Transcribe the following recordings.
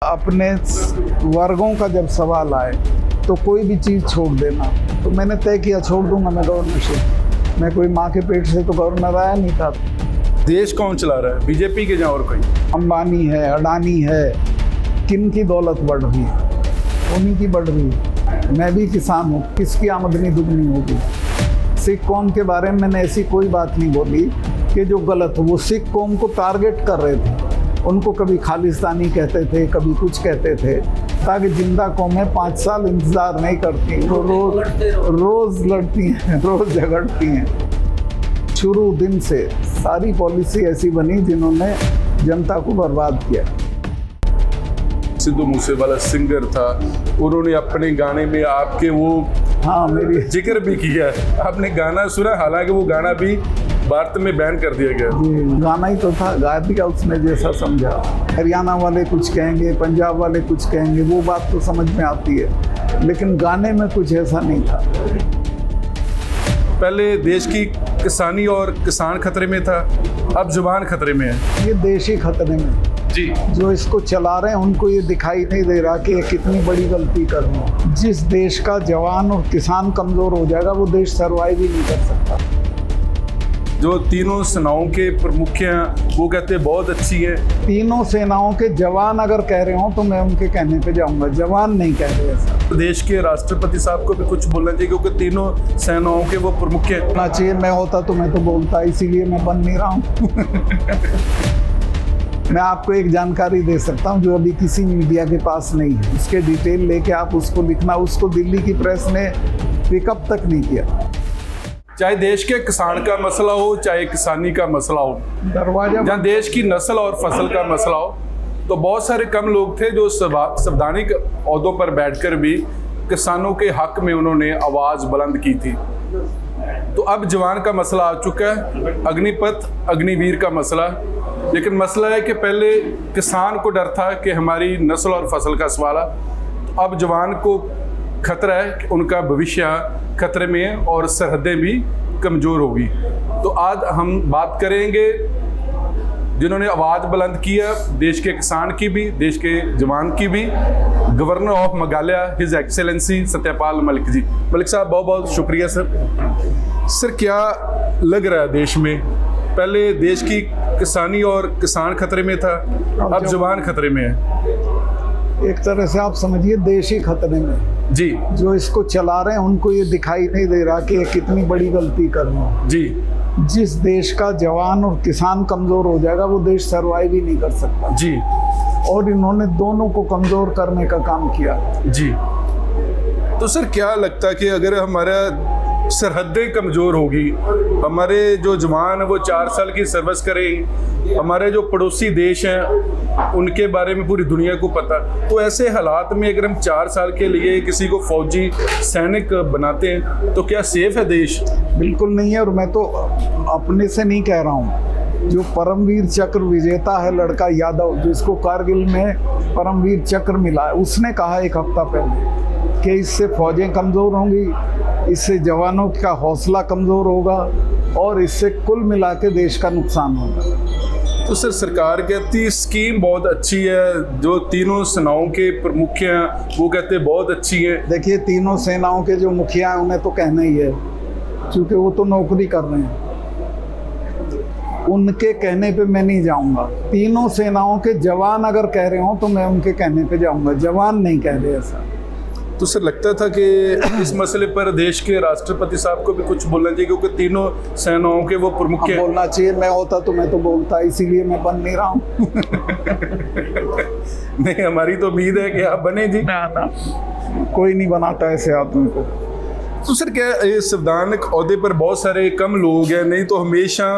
अपने वर्गों का जब सवाल आए तो कोई भी चीज़ छोड़ देना, तो मैंने तय किया छोड़ दूंगा मैं गवर्नरशिप। मैं कोई माँ के पेट से तो गवर्नर आया नहीं था। देश कौन चला रहा है, बीजेपी के या और कोई? अंबानी है, अडानी है, किन की दौलत बढ़ रही है? उन्हीं की बढ़ रही है। मैं भी किसान हूँ, किसकी आमदनी दुगनी होगी? सिख कौम के बारे में मैंने ऐसी कोई बात नहीं बोली कि जो गलत हो। वो सिख कौम को टारगेट कर रहे थे, उनको कभी खालिस्तानी कहते थे, कभी कुछ कहते थे, ताकि जिंदा कौमें 5 साल इंतज़ार नहीं करती, तो रोज़ लड़ती हैं, रोज़ झगड़ती हैं। शुरू दिन से सारी पॉलिसी ऐसी बनी जिन्होंने जनता को बर्बाद किया। सिद्धू मूसेवाला सिंगर था, उन्होंने अपने गाने में आपके वो मेरी जिक्र भी किया है। आपने गाना सुना, हालांकि वो गाना भी भारत में बैन कर दिया गया। गाना ही तो था, गा दिया उसने जैसा समझा। हरियाणा वाले कुछ कहेंगे, पंजाब वाले कुछ कहेंगे, वो बात तो समझ में आती है, लेकिन गाने में कुछ ऐसा नहीं था। पहले देश की किसानी और किसान खतरे में था, अब जुबान खतरे में है। ये देश ही खतरे में जी। जो इसको चला रहे हैं उनको ये दिखाई नहीं दे रहा कि ये कितनी बड़ी गलती कर रहे हैं। जिस देश का जवान और किसान कमज़ोर हो जाएगा वो देश सर्वाइव ही नहीं कर सकता। जो तीनों सेनाओं के प्रमुख हैं वो कहते हैं बहुत अच्छी है। तीनों सेनाओं के जवान अगर कह रहे हो तो मैं उनके कहने पे जाऊंगा, जवान नहीं कह रहे ऐसा। देश के राष्ट्रपति साहब को भी कुछ बोलना चाहिए, क्योंकि तीनों सेनाओं के वो प्रमुख हैं। होना चाहिए, मैं होता तो मैं तो बोलता, इसीलिए मैं बन नहीं रहा हूँ। मैं आपको एक जानकारी दे सकता हूँ जो अभी किसी मीडिया के पास नहीं है, उसके डिटेल लेके आप उसको लिखना। उसको दिल्ली की प्रेस ने पिकअप तक नहीं किया। चाहे देश के किसान का मसला हो, चाहे किसानी का मसला हो, दरवाजा जहाँ देश की नस्ल और फसल का मसला हो, तो बहुत सारे कम लोग थे जो संवैधानिक ओहदों पर बैठकर भी किसानों के हक में उन्होंने आवाज़ बुलंद की थी। तो अब जवान का मसला आ चुका है, अग्निपथ अग्निवीर का मसला। लेकिन मसला है कि पहले किसान को डर था कि हमारी नस्ल और फसल का सवाल है, अब जवान को खतरा है कि उनका भविष्य खतरे में है और सरहदें भी कमज़ोर होगी। तो आज हम बात करेंगे जिन्होंने आवाज़ बुलंद किया, देश के किसान की भी, देश के जवान की भी, governor of Meghalaya his excellency Satyapal Malik ji. Malik साहब बहुत बहुत शुक्रिया सर। क्या लग रहा है देश में? पहले देश की किसानी और किसान खतरे में था, अब जवान खतरे में है। एक तरह से आप समझिए देश ही खतरे में जी। जो इसको चला रहे हैं उनको ये दिखाई नहीं दे रहा कि ये कितनी बड़ी गलती कर रहे हैं। जी। जिस देश का जवान और किसान कमज़ोर हो जाएगा वो देश सर्वाइव ही नहीं कर सकता। जी। और इन्होंने दोनों को कमज़ोर करने का काम किया। जी। तो सर क्या लगता है कि अगर हमारा सरहदें कमज़ोर होगी, हमारे जो जवान हैं वो 4 साल की सर्विस करें, हमारे जो पड़ोसी देश हैं उनके बारे में पूरी दुनिया को पता, तो ऐसे हालात में अगर हम 4 साल के लिए किसी को फौजी सैनिक बनाते हैं तो क्या सेफ है देश? बिल्कुल नहीं है। और मैं तो अपने से नहीं कह रहा हूँ, जो परमवीर चक्र विजेता है लड़का यादव, जिसको कारगिल में परमवीर चक्र मिला है, उसने कहा 1 हफ्ता पहले कि इससे फौजें कमज़ोर होंगी, इससे जवानों का हौसला कमज़ोर होगा और इससे कुल मिला के देश का नुकसान होगा। तो सर सरकार कहती स्कीम बहुत अच्छी है, जो तीनों सेनाओं के प्रमुख हैं वो कहते बहुत अच्छी है। देखिए तीनों सेनाओं के जो मुखिया हैं उन्हें तो कहना ही है, क्योंकि वो तो नौकरी कर रहे हैं, उनके कहने पे मैं नहीं जाऊंगा। तीनों सेनाओं के जवान अगर कह रहे हो तो मैं उनके कहने पे जाऊंगा, जवान नहीं कह रहे ऐसा। तो सर लगता था कि इस मसले पर देश के राष्ट्रपति साहब को भी कुछ बोलना चाहिए, क्योंकि तीनों सेनाओं के वो प्रमुख हैं। बोलना चाहिए, मैं होता तो मैं तो बोलता, इसीलिए मैं बन नहीं रहा हूँ। नहीं, हमारी तो उम्मीद है कि आप बने जी। ना कोई नहीं बनाता ऐसे आदमी को। तो सर क्या इस संवैधानिक ओहदे पर बहुत सारे कम लोग हैं, नहीं तो हमेशा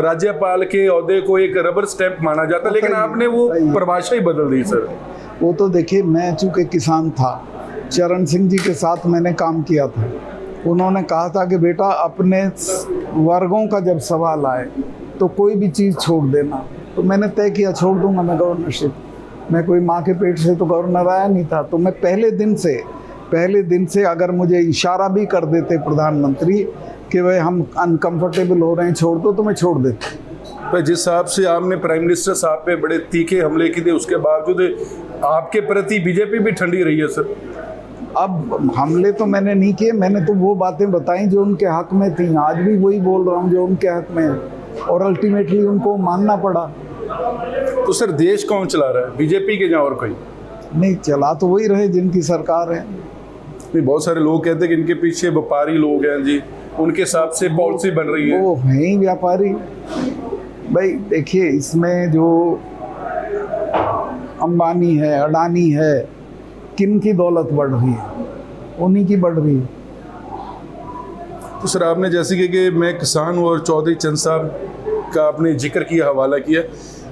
राज्यपाल के ओहदे को एक रबर स्टैंप माना जाता, लेकिन आपने वो परिभाषा ही बदल दी सर। वो तो देखिए, मैं चूँकि किसान था, चरण सिंह जी के साथ मैंने काम किया था। उन्होंने कहा था कि बेटा अपने वर्गों का जब सवाल आए तो कोई भी चीज़ छोड़ देना, तो मैंने तय किया छोड़ दूंगा मैं गवर्नरशिप। मैं कोई माँ के पेट से तो गवर्नर आया नहीं था, तो मैं पहले दिन से अगर मुझे इशारा भी कर देते प्रधानमंत्री कि भाई हम अनकंफर्टेबल हो रहे हैं छोड़ दो, तो मैं छोड़ देता। पर जिस हिसाब से आपने प्राइम मिनिस्टर साहब पे बड़े तीखे हमले किए, उसके बावजूद आपके प्रति बीजेपी भी ठंडी रही है सर? अब हमले तो मैंने नहीं किए, मैंने तो वो बातें बताई जो उनके हक में थी। आज भी वही बोल रहा हूँ जो उनके हक में है, और अल्टीमेटली उनको मानना पड़ा। तो सर देश कौन चला रहा है, बीजेपी के या और कोई? नहीं, चला तो वही रहे जिनकी सरकार है। नहीं, बहुत सारे लोग कहते हैं कि इनके पीछे व्यापारी लोग हैं जी, उनके हिसाब से पॉलिसी बन रही है। वो हैं ही व्यापारी भाई। देखिए, इसमें जो अंबानी है, अडानी है, किन की दौलत बढ़ रही है? उन्हीं की बढ़ रही है। तो सर आपने जैसे कि मैं किसान हूँ और चौधरी चंद साहब का आपने जिक्र किया, हवाला किया,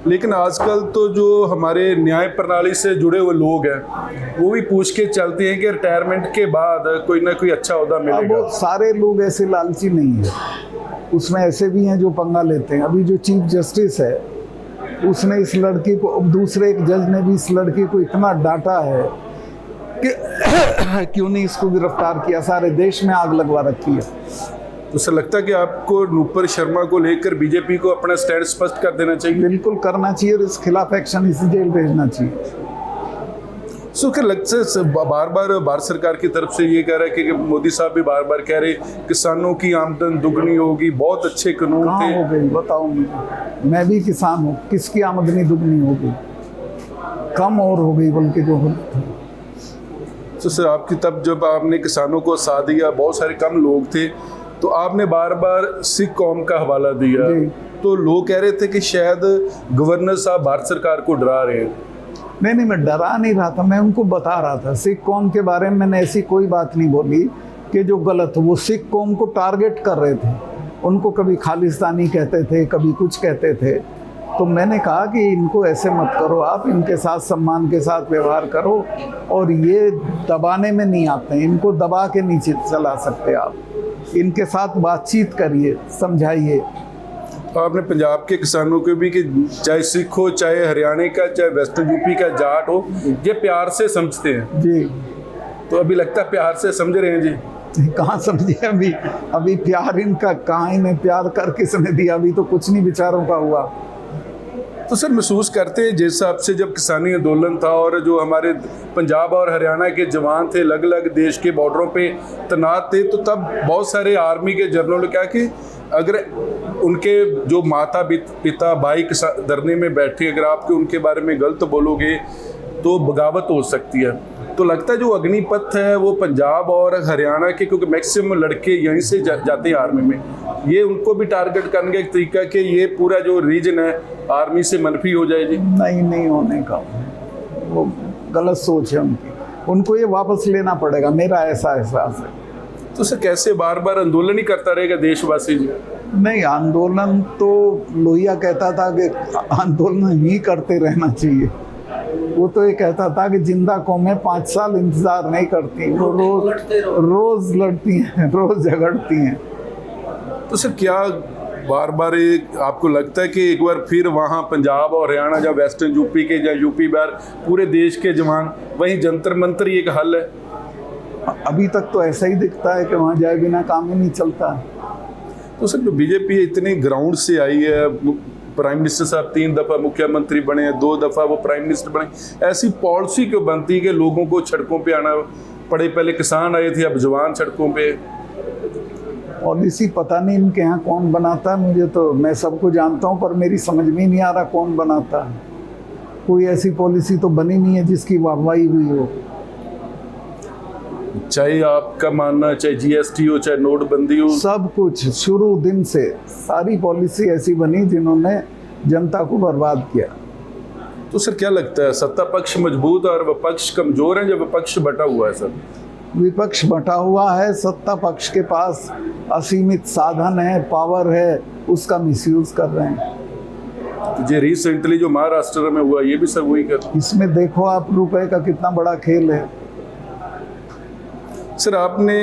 लेकिन आजकल तो जो हमारे न्याय प्रणाली से जुड़े हुए लोग हैं वो भी पूछ के चलते हैं कि रिटायरमेंट के बाद कोई ना कोई अच्छा ओहदा अब मिलेगा। वो सारे लोग ऐसे लालची नहीं है, उसमें ऐसे भी हैं जो पंगा लेते हैं। अभी जो चीफ जस्टिस है, उसने इस लड़की को, दूसरे एक जज ने भी इस लड़की को इतना डांटा है कि क्यों नहीं इसको गिरफ्तार किया, सारे देश में आग लगवा रखी है। तो सर लगता है कि आपको नूपुर शर्मा को लेकर बीजेपी को अपना स्टैंड स्पष्ट कर देना चाहिए? बिल्कुल करना चाहिए, और इस खिलाफ एक्शन इसी जेल भेजना चाहिए। सो क्या लगता है बार बार भारत सरकार की तरफ से ये कह रहा है कि मोदी साहब भी बार बार कह रहे किसानों की आमदन दुगनी होगी, बहुत अच्छे कानून कहाँ थे। हो गई बताओ मुझे, मैं भी किसान हूँ, किसकी आमदनी दुगनी हो गई? कम और हो गई बल्कि जो हो। तो सर आपकी तब जब आपने किसानों को साथ दिया, बहुत सारे कम लोग थे, तो आपने बार बार सिख कौम का हवाला दिया, तो लोग कह रहे थे कि शायद गवर्नर साहब भारत सरकार को डरा रहे हैं। नहीं, मैं डरा नहीं रहा था, मैं उनको बता रहा था। सिख कौम के बारे में मैंने ऐसी कोई बात नहीं बोली कि जो गलत हो। वो सिख कौम को टारगेट कर रहे थे, उनको कभी खालिस्तानी कहते थे, कभी कुछ कहते थे। तो मैंने कहा कि इनको ऐसे मत करो, आप इनके साथ सम्मान के साथ व्यवहार करो, और ये दबाने में नहीं आते हैं, इनको दबा के नीचे चला सकते आप। इनके साथ बातचीत करिए, समझाइए। आपने पंजाब के किसानों को भी कि चाहे सिख हो, चाहे हरियाणा का, चाहे वेस्टर्न यूपी का जाट हो, ये प्यार से समझते हैं जी। तो अभी लगता है प्यार से समझ रहे हैं जी? कहाँ समझे अभी प्यार इनका कहाँ, इन्हें प्यार कर किसने दिया? अभी तो कुछ नहीं बेचारों का हुआ। तो सर महसूस करते हैं जिस हिसाब से जब किसानी आंदोलन था और जो हमारे पंजाब और हरियाणा के जवान थे अलग अलग देश के बॉर्डरों पे तैनात थे, तो तब बहुत सारे आर्मी के जनरलों ने कहा कि अगर उनके जो माता पिता भाई धरने में बैठे, अगर आपके उनके बारे में गलत बोलोगे तो बगावत हो सकती है। तो लगता है जो अग्निपथ है वो पंजाब और हरियाणा के, क्योंकि मैक्सिमम लड़के यहीं से जाते हैं आर्मी में, ये उनको भी टारगेट करने का एक तरीका कि ये पूरा जो रीजन है आर्मी से मनफी हो जाए जी? नहीं होने का, वो गलत सोच है उनकी, उनको ये वापस लेना पड़ेगा, मेरा ऐसा एहसास है। तो सर कैसे बार बार आंदोलन ही करता रहेगा देशवासी जी? नहीं, आंदोलन तो लोहिया कहता था कि आंदोलन ही करते रहना चाहिए। वो तो ये कहता था कि जिंदा कौमें 5 साल इंतजार नहीं करती, वो रोज लड़ती हैं, रोज झगड़ती हैं। तो सर क्या बार बार आपको लगता है कि एक बार फिर वहाँ पंजाब और हरियाणा या वेस्टर्न यूपी के या यूपी बिहार पूरे देश के जवान वहीं जंतर मंतर ही एक हल है? अभी तक तो ऐसा ही दिखता है कि वहाँ जाए बिना काम ही नहीं चलता। तो सर बीजेपी इतनी ग्राउंड से आई है, प्राइम मिनिस्टर साहब 3 दफ़ा मुख्यमंत्री बने हैं, 2 दफ़ा वो प्राइम मिनिस्टर बने, ऐसी पॉलिसी क्यों बनती है कि लोगों को सड़कों पे आना पड़े? पहले किसान आए थे, अब जवान सड़कों पे। पॉलिसी पता नहीं इनके यहाँ कौन बनाता है, मुझे तो, मैं सबको जानता हूँ पर मेरी समझ में नहीं आ रहा कौन बनाता है। कोई ऐसी पॉलिसी तो बनी नहीं है जिसकी वाहवाही हुई हो। चाहे आपका मानना, चाहे जीएसटी हो, चाहे नोटबंदी हो, सब कुछ शुरू दिन से सारी पॉलिसी ऐसी बनी जिन्होंने जनता को बर्बाद किया। तो सर क्या लगता है सत्ता पक्ष मजबूत और विपक्ष कमजोर है या विपक्ष बटा हुआ है? सर विपक्ष बटा हुआ है, सत्ता पक्ष के पास असीमित साधन है, पावर है, उसका मिसयूज कर रहे हैं। तो ये रिसेंटली जो महाराष्ट्र में हुआ ये भी सब वही कर। इसमें देखो आप रुपए का कितना बड़ा खेल है। सर आपने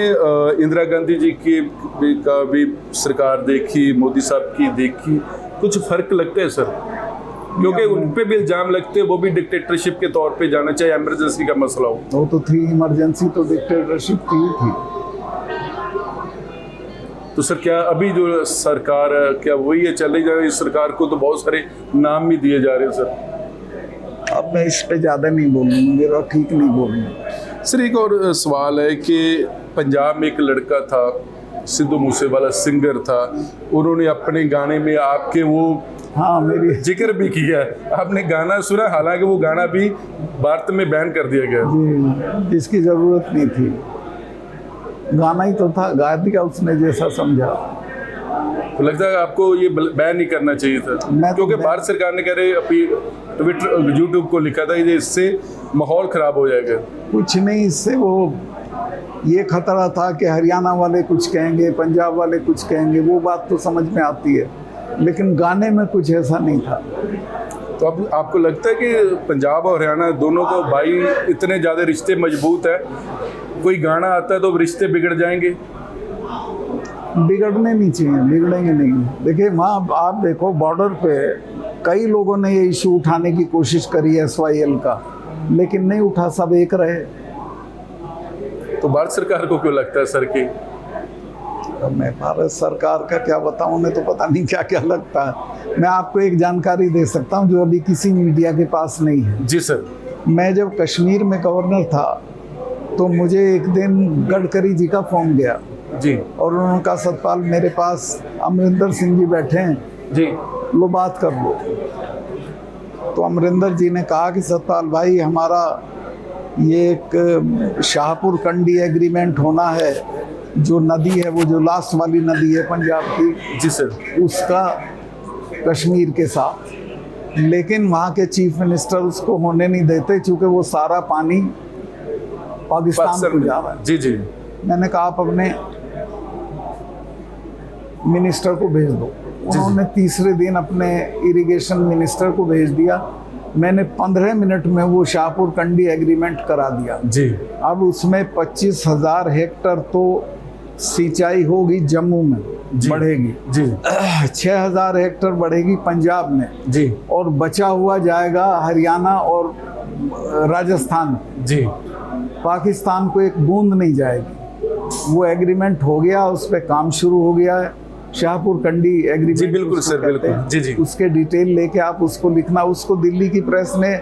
इंदिरा गांधी जी की का भी सरकार देखी, मोदी साहब की देखी, कुछ फर्क लगता है सर? क्योंकि उन पे भी इल्जाम लगते हैं वो भी डिक्टेटरशिप के तौर पे जाना, चाहे इमरजेंसी का मसला हो। वो तो थी इमरजेंसी, तो डिक्टेटरशिप थी। तो सर क्या अभी जो सरकार है क्या वही है, चले जा रही? इस सरकार को तो बहुत सारे नाम भी दिए जा रहे हैं सर। अब मैं इस पे ज़्यादा नहीं बोलूँगा, मेरा ठीक नहीं बोलूँगा। सर एक और सवाल है कि पंजाब में एक लड़का था, सिद्धू मूसेवाला सिंगर था, उन्होंने अपने गाने में आपके वो हाँ मेरी जिक्र भी किया है, आपने गाना सुना, हालांकि वो गाना भी भारत में बैन कर दिया गया। जी, इसकी ज़रूरत नहीं थी, गाना ही तो था, गा दिया उसने जैसा समझा। तो लगता है आपको ये बैन नहीं करना चाहिए था, क्योंकि भारत सरकार ने कह रहे अभी ट्विटर यूट्यूब को लिखा था कि इससे माहौल ख़राब हो जाएगा। कुछ नहीं, इससे वो ये खतरा था कि हरियाणा वाले कुछ कहेंगे, पंजाब वाले कुछ कहेंगे, वो बात तो समझ में आती है, लेकिन गाने में कुछ ऐसा नहीं था। तो अब आपको लगता है कि पंजाब और हरियाणा दोनों को भाई इतने ज़्यादा रिश्ते मजबूत है, कोई गाना आता है तो रिश्ते बिगड़ जाएंगे? बिगड़ने नहीं चाहिए, बिगड़ेंगे नहीं। देखिए वहाँ आप देखो बॉर्डर पे कई लोगों ने ये इशू उठाने की कोशिश करी है SYL का, लेकिन नहीं उठा, सब एक रहे। तो भारत सरकार को क्यों लगता है सर कि अब मैं भारत सरकार का क्या बताऊं, उन्हें तो पता नहीं क्या क्या लगता है। मैं आपको एक जानकारी दे सकता हूं जो अभी किसी मीडिया के पास नहीं है। जी सर। मैं जब कश्मीर में गवर्नर था तो मुझे एक दिन गडकरी जी का फ़ोन गया जी, और उन्होंने कहा सतपाल मेरे पास अमरिंदर सिंह जी बैठे हैं जी, लो बात कर लो। तो अमरिंदर जी ने कहा कि सतपाल भाई हमारा ये एक शाहपुर कंडी एग्रीमेंट होना है, जो नदी है वो जो लास्ट वाली नदी है पंजाब की, जी सर, उसका कश्मीर के साथ, लेकिन वहाँ के चीफ मिनिस्टर उसको होने नहीं देते क्योंकि वो सारा पानी पाकिस्तान को जा रहा है। जी जी। मैंने कहा आप अपने मिनिस्टर को भेज दो। उन्होंने तीसरे दिन अपने इरिगेशन मिनिस्टर को भेज दिया। मैंने 15 मिनट में वो शाहपुर कंडी एग्रीमेंट करा दिया जी। अब उसमें 25,000 हेक्टर तो सिंचाई होगी जम्मू में, बढ़ेगी जी, 6,000 हेक्टर बढ़ेगी पंजाब में जी, और बचा हुआ जाएगा हरियाणा और राजस्थान। जी। पाकिस्तान को एक बूंद नहीं जाएगी। वो एग्रीमेंट हो गया, उस पर काम शुरू हो गया है, शाहपुर कंडी एग्रीमेंट। जी बिल्कुल सर, बिल्कुल। जी जी। उसके डिटेल लेके आप उसको लिखना। उसको दिल्ली की प्रेस ने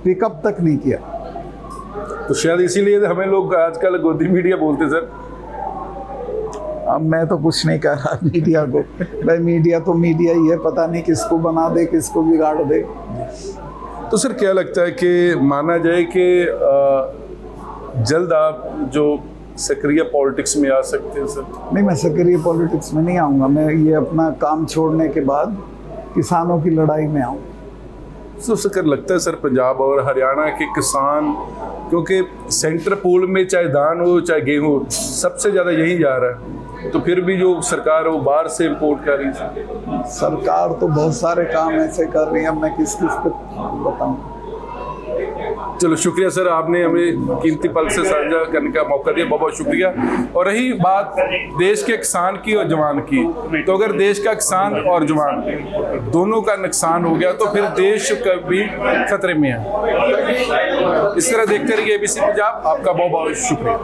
पिकअप तक नहीं किया। तो शायद इसीलिए हमें लोग आजकल गोदी मीडिया बोलते सर। अब मैं तो कुछ नहीं कह रहा मीडिया को, भाई मीडिया तो मीडिया ही है, पता नहीं किसको बना दे किसको बिगाड़ दे। तो सर क्या लगता है कि माना जाए कि जल्द आप जो सक्रिय पॉलिटिक्स में आ सकते हैं सर? नहीं, मैं सक्रिय पॉलिटिक्स में नहीं आऊँगा। मैं ये अपना काम छोड़ने के बाद किसानों की लड़ाई में आऊँ। तो सर लगता है सर पंजाब और हरियाणा के किसान, क्योंकि सेंटर पूल में चाहे धान हो चाहे गेहूँ सबसे ज़्यादा यही जा रहा है, तो फिर भी जो सरकार है वो बाहर से इम्पोर्ट कर रही है। सरकार तो बहुत सारे काम ऐसे कर रही है, अब मैं किस किस पे बताऊँ। चलो शुक्रिया सर, आपने हमें कीमती पल से साझा करने का मौका दिया, बहुत बहुत शुक्रिया। और रही बात देश के किसान की और जवान की, तो अगर देश का किसान और जवान दोनों का नुकसान हो गया तो फिर देश का भी खतरे में है। इस तरह देखते रहिए ABC पंजाब। आपका बहुत बहुत शुक्रिया।